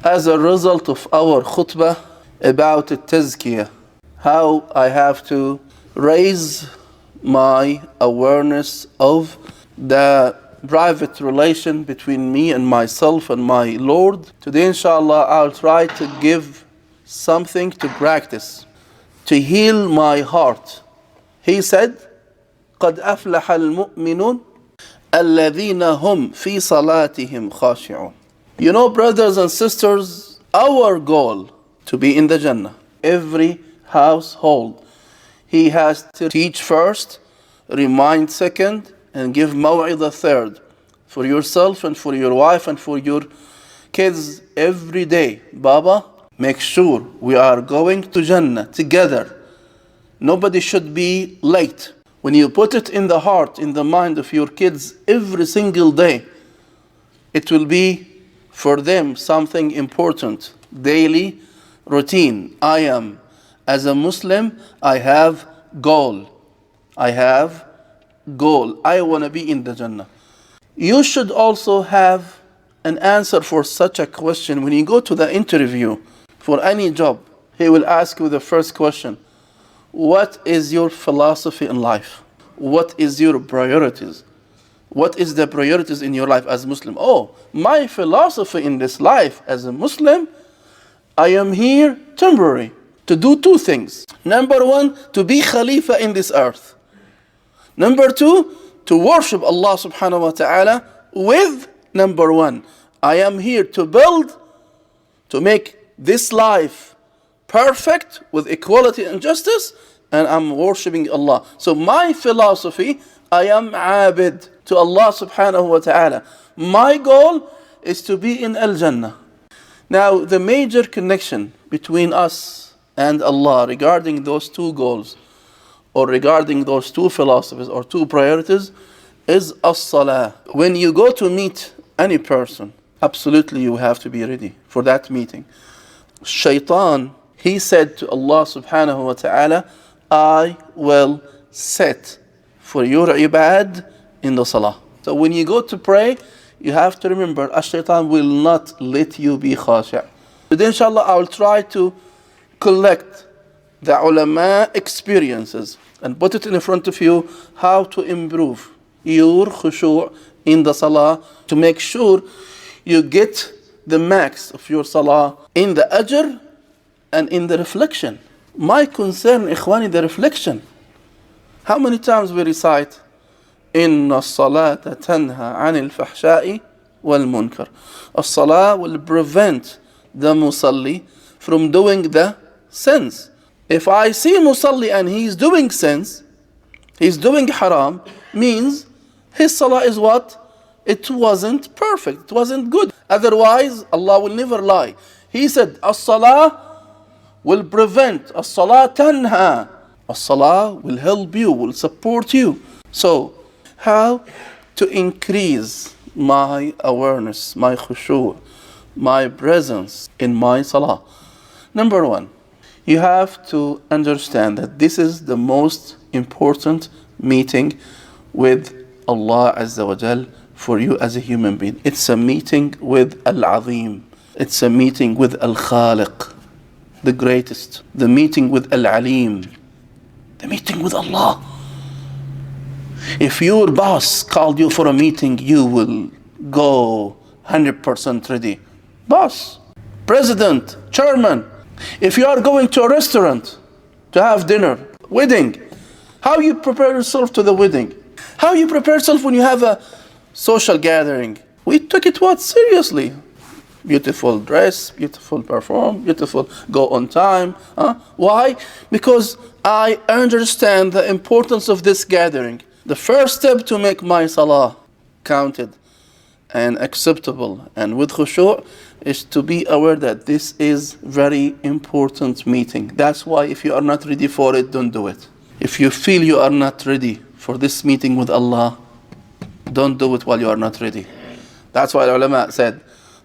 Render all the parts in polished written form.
as a result of our khutbah about tazkiyah, how I have to raise my awareness of the private relation between me and myself and my Lord. Today, inshallah, I'll try to give something to practice, to heal my heart. He said, قَدْ أَفْلَحَ الْمُؤْمِنُونَ الَّذِينَ هُمْ فِي صَلَاتِهِمْ خَاشِعُونَ. You know, brothers and sisters, our goal to be in the Jannah, every household, he has to teach first, remind second, and give maw'idah third, for yourself and for your wife and for your kids every day. Baba, make sure we are going to Jannah together. Nobody should be late. When you put it in the heart, in the mind of your kids every single day, it will be for them something important. Daily routine. As a Muslim, I have goal. I want to be in the Jannah. You should also have an answer for such a question. When you go to the interview for any job, he will ask you the first question. What is your philosophy in life? What is your priorities? What is the priorities in your life as a Muslim? Oh, my philosophy in this life as a Muslim, I am here temporary to do two things. Number one, to be Khalifa in this earth. Number two, to worship Allah subhanahu wa ta'ala with number one. I am here to build, to make this life perfect with equality and justice, and I'm worshipping Allah. So my philosophy, I am abid to Allah subhanahu wa ta'ala. My goal is to be in Al-Jannah. Now, the major connection between us and Allah regarding those two goals, or regarding those two philosophies or two priorities, is as-salah. When you go to meet any person, absolutely you have to be ready for that meeting. Shaitan, he said to Allah subhanahu wa ta'ala, I will set for your ibad in the salah. So when you go to pray, you have to remember, Shaitan will not let you be khashi'. Today, inshallah, I will try to collect the ulama experiences and put it in front of you, how to improve your khushu' in the salah, to make sure you get the max of your salah in the ajr and in the reflection. My concern, ikhwani, the reflection. How many times we recite, Inna as-salata tanha anil fahsha'i wal munkar. As-salah will prevent the musalli from doing the sins. If I see musalli and he's doing sins, he's doing haram, means his salah is what? It wasn't perfect, it wasn't good. Otherwise, Allah will never lie. He said, as-salah will prevent, as-salah tanha. As-salah will help you, will support you. So, how to increase my awareness, my khushu', my presence in my salah? Number one, you have to understand that this is the most important meeting with Allah Azza wa Jal for you as a human being. It's a meeting with Al-Azim. It's a meeting with Al-Khaliq, the greatest. The meeting with Al-Alim. The meeting with Allah. If your boss called you for a meeting, you will go 100% ready. Boss, president, chairman. If you are going to a restaurant to have dinner, wedding, how you prepare yourself to the wedding? How you prepare yourself when you have a social gathering? We took it what? Seriously. Beautiful dress, beautiful perform, beautiful go on time. Why? Because I understand the importance of this gathering. The first step to make my salah counted and acceptable and with khushu' is to be aware that this is very important meeting. That's why if you are not ready for it, don't do it. If you feel you are not ready for this meeting with Allah, don't do it while you are not ready. That's why the ulama said,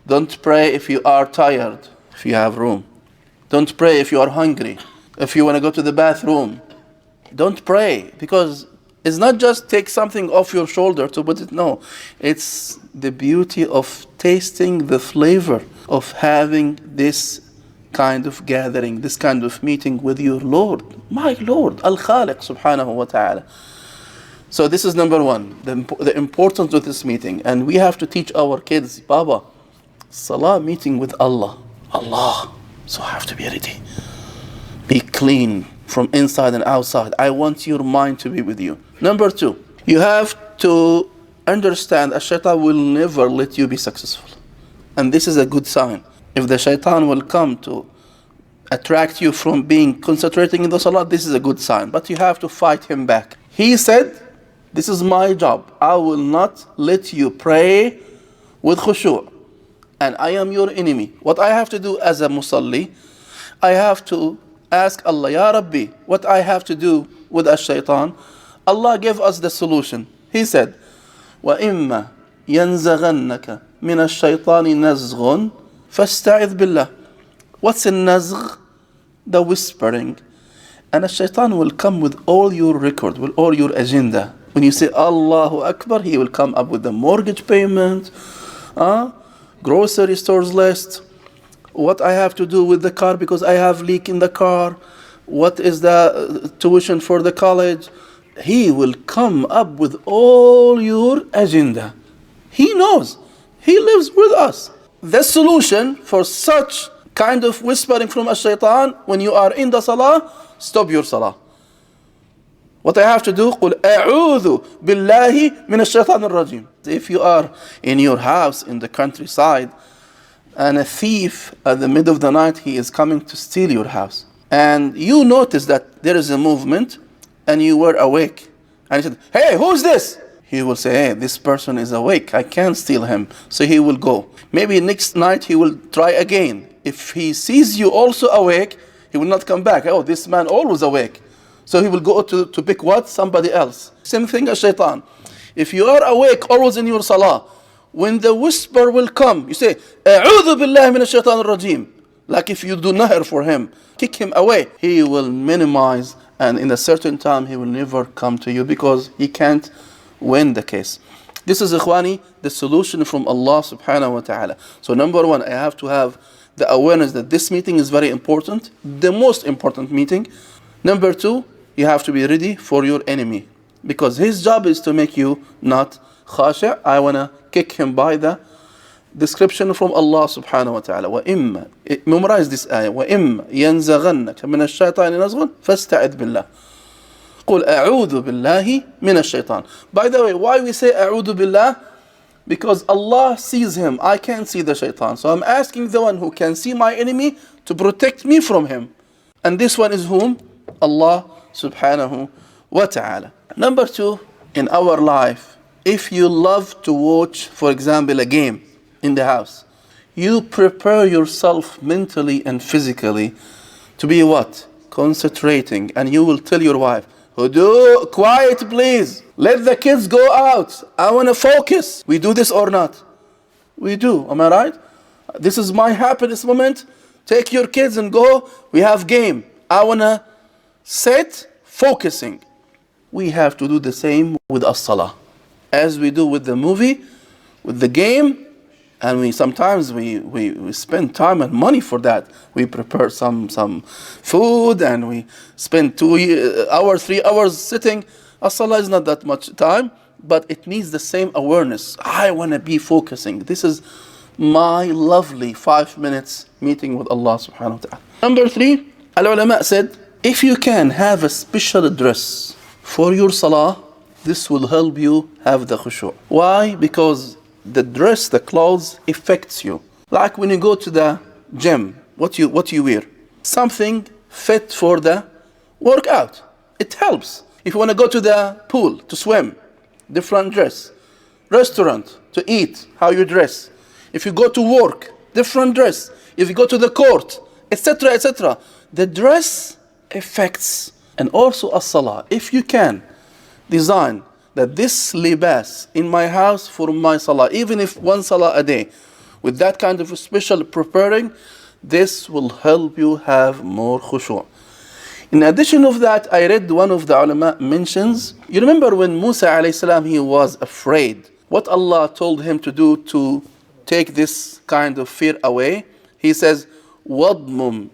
don't pray if you are tired, if you have room. Don't pray if you are hungry. If you want to go to the bathroom, don't pray, because it's not just take something off your shoulder to put it. No, it's the beauty of tasting the flavor of having this kind of gathering, this kind of meeting with your Lord, my Lord, Al-Khaliq subhanahu wa ta'ala. So this is number one, the importance of this meeting. And we have to teach our kids, Baba, Salah meeting with Allah. Allah. So I have to be ready. Be clean from inside and outside. I want your mind to be with you. Number two, you have to understand that shaitan will never let you be successful. And this is a good sign. If the shaitan will come to attract you from being concentrating in the salah, this is a good sign. But you have to fight him back. He said, this is my job. I will not let you pray with khushu'. And I am your enemy. What I have to do as a musalli, I have to ask Allah, Ya Rabbi, what I have to do with a shaitan. Allah gave us the solution. He said, وَإِمَّا يَنزَغَنَّكَ مِنَ الشَّيْطَانِ نَزْغٌ فَاسْتَعِذْ بِاللَّهِ. What's a nazgh? The whispering. And a shaitan will come with all your record, with all your agenda. When you say Allahu Akbar, he will come up with the mortgage payment, grocery stores list, what I have to do with the car because I have leak in the car, what is the tuition for the college. He will come up with all your agenda. He knows. He lives with us. The solution for such kind of whispering from a shaitan, when you are in the salah, stop your salah. What I have to do, قُلْ أَعُوذُ بِاللَّهِ مِنَ الشَّيْطَانِ الرَّجِيمِ. If you are in your house in the countryside, and a thief at the middle of the night, he is coming to steal your house, and you notice that there is a movement, and you were awake, and he said, hey, who's this? He will say, hey, this person is awake, I can't steal him. So he will go. Maybe next night he will try again. If he sees you also awake, he will not come back. Oh, this man always awake. So he will go to pick what? Somebody else. Same thing as shaitan. If you are awake always in your salah, when the whisper will come, you say, أعوذ بالله من الشيطان الرجيم. Like if you do nahr for him, kick him away. He will minimize, and in a certain time he will never come to you because he can't win the case. This is, ikhwani, the solution from Allah subhanahu wa ta'ala. So number one, I have to have the awareness that this meeting is very important, the most important meeting. Number two, you have to be ready for your enemy, because his job is to make you not khashi'. I want to kick him by the description from Allah subhanahu wa ta'ala. وَإِمَّا, memorize this ayah. وَإِمَّا يَنزَغَنَّكَ مِنَ الشَّيْطَانِ نَزْغٌ فَاسْتَعِذْ بِاللَّهِ. قُلْ أَعُوذُ بِاللَّهِ مِنَ الشَّيْطَانِ. By the way, why we say أَعُوذُ بِاللَّهِ? Because Allah sees him. I can't see the shaitan. So I'm asking the one who can see my enemy to protect me from him. And this one is whom? Allah subhanahu wa ta'ala. Number two, in our life, if you love to watch, for example, a game in the house, you prepare yourself mentally and physically to be what? Concentrating. And you will tell your wife, Hudu, quiet please. Let the kids go out. I want to focus. We do this or not? We do. Am I right? This is my happiness moment. Take your kids and go. We have game. I want to sit focusing. We have to do the same with as-salah. As we do with the movie, with the game, and we sometimes spend time and money for that. We prepare some food and we spend 2 hours, 3 hours sitting. As-salah is not that much time, but it needs the same awareness. I want to be focusing. This is my lovely 5 minutes meeting with Allah subhanahu wa ta'ala. Number 3, al-ulama said, if you can have a special dress for your salah, this will help you have the khushu'. Why? Because the dress, the clothes affects you. Like when you go to the gym, what you wear? Something fit for the workout. It helps. If you want to go to the pool to swim, different dress. Restaurant, to eat, how you dress. If you go to work, different dress. If you go to the court, etc., etc. The dress affects. And also as-salah. If you can design that this libas in my house for my salah, even if 1 salah a day, with that kind of special preparing, this will help you have more khushu'. In addition of that, I read one of the ulama mentions, you remember when Musa alayhi salam, he was afraid, what Allah told him to do to take this kind of fear away, he says, وَضْمُمْ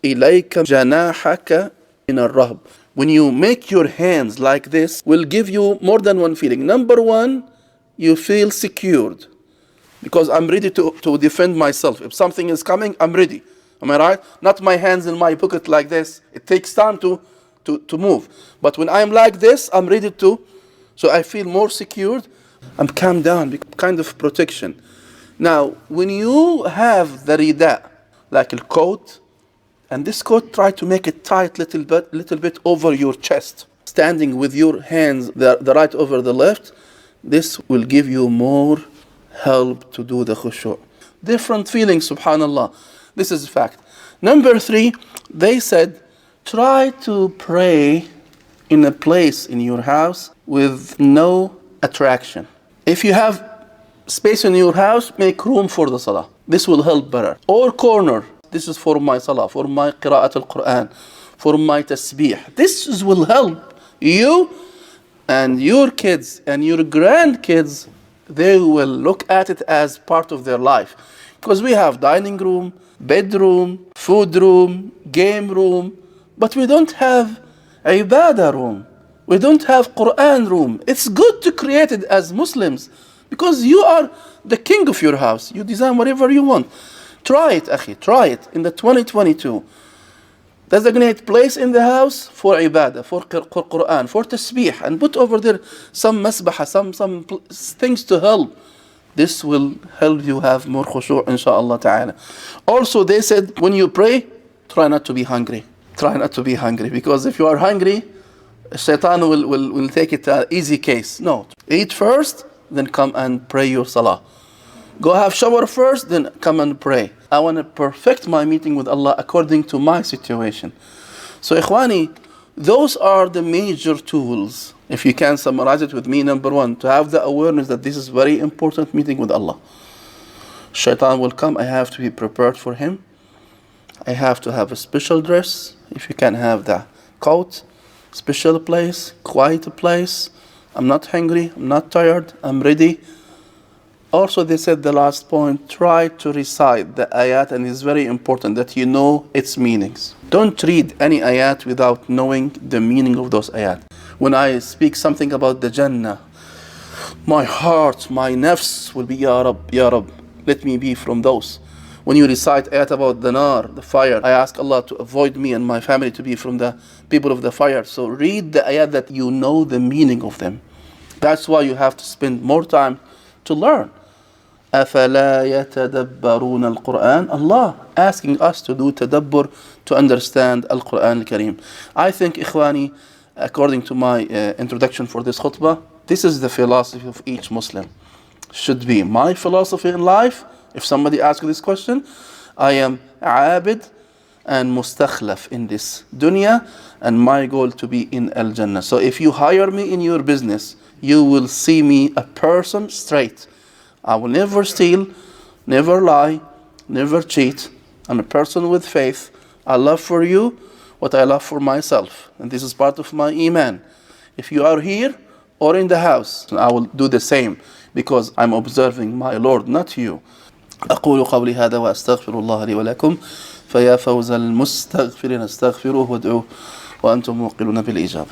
إِلَيْكَ جَنَاحَكَ مِنَ الرَّهْبِ. When you make your hands like this, will give you more than one feeling. Number one, you feel secured. Because I'm ready to defend myself. If something is coming, I'm ready. Am I right? Not my hands in my pocket like this. It takes time to move. But when I'm like this, I'm ready to. So I feel more secured. I'm calmed down, kind of protection. Now, when you have the rida, like a coat, and this coat, try to make it tight little bit over your chest. Standing with your hands, the right over the left, this will give you more help to do the khushu'. Different feelings, subhanallah. This is a fact. Number 3, they said, try to pray in a place in your house with no attraction. If you have space in your house, make room for the salah. This will help better. Or corner. This is for my salah, for my qira'at al-Quran, for my tasbih. This will help you and your kids and your grandkids. They will look at it as part of their life. Because we have dining room, bedroom, food room, game room, but we don't have ibadah room. We don't have Quran room. It's good to create it as Muslims because you are the king of your house. You design whatever you want. Try it, akhi. Try it in the 2022. Designate place in the house for ibadah, for Quran, for tasbih, and put over there some masbaha, some things to help. This will help you have more khushu', inshaAllah ta'ala. Also, they said, when you pray, try not to be hungry. Try not to be hungry, because if you are hungry, shaitan will take it an easy case. No, eat first, then come and pray your salah. Go have shower first, then come and pray. I want to perfect my meeting with Allah according to my situation. So, ikhwani, those are the major tools. If you can summarize it with me, number 1, to have the awareness that this is very important meeting with Allah. Shaitan will come, I have to be prepared for him. I have to have a special dress. If you can have the coat, special place, quiet place. I'm not hungry, I'm not tired, I'm ready. Also, they said the last point, try to recite the ayat, and it's very important that you know its meanings. Don't read any ayat without knowing the meaning of those ayat. When I speak something about the Jannah, my heart, my nafs will be, Ya Rab, Ya Rab, let me be from those. When you recite ayat about the nar, the fire, I ask Allah to avoid me and my family to be from the people of the fire. So read the ayat that you know the meaning of them. That's why you have to spend more time to learn. أَفَلَا يَتَدَبَّرُونَ الْقُرْآنَ. Allah asking us to do tadabbur, to understand Al-Quran Al-Kareem. I think, ikhwani, according to my introduction for this khutbah, this is the philosophy of each Muslim. Should be my philosophy in life. If somebody asks this question, I am abid and mustakhlaf in this dunya, and my goal to be in Al-Jannah. So if you hire me in your business, you will see me a person straight. I will never steal, never lie, never cheat. I'm a person with faith. I love for you what I love for myself. And this is part of my iman. If you are here or in the house, I will do the same because I'm observing my Lord, not you. أقول قولي هذا وأستغفر الله لي ولكم فيا فوز المستغفرين استغفروه وادعوه وأنتم موقنون بالإجابة.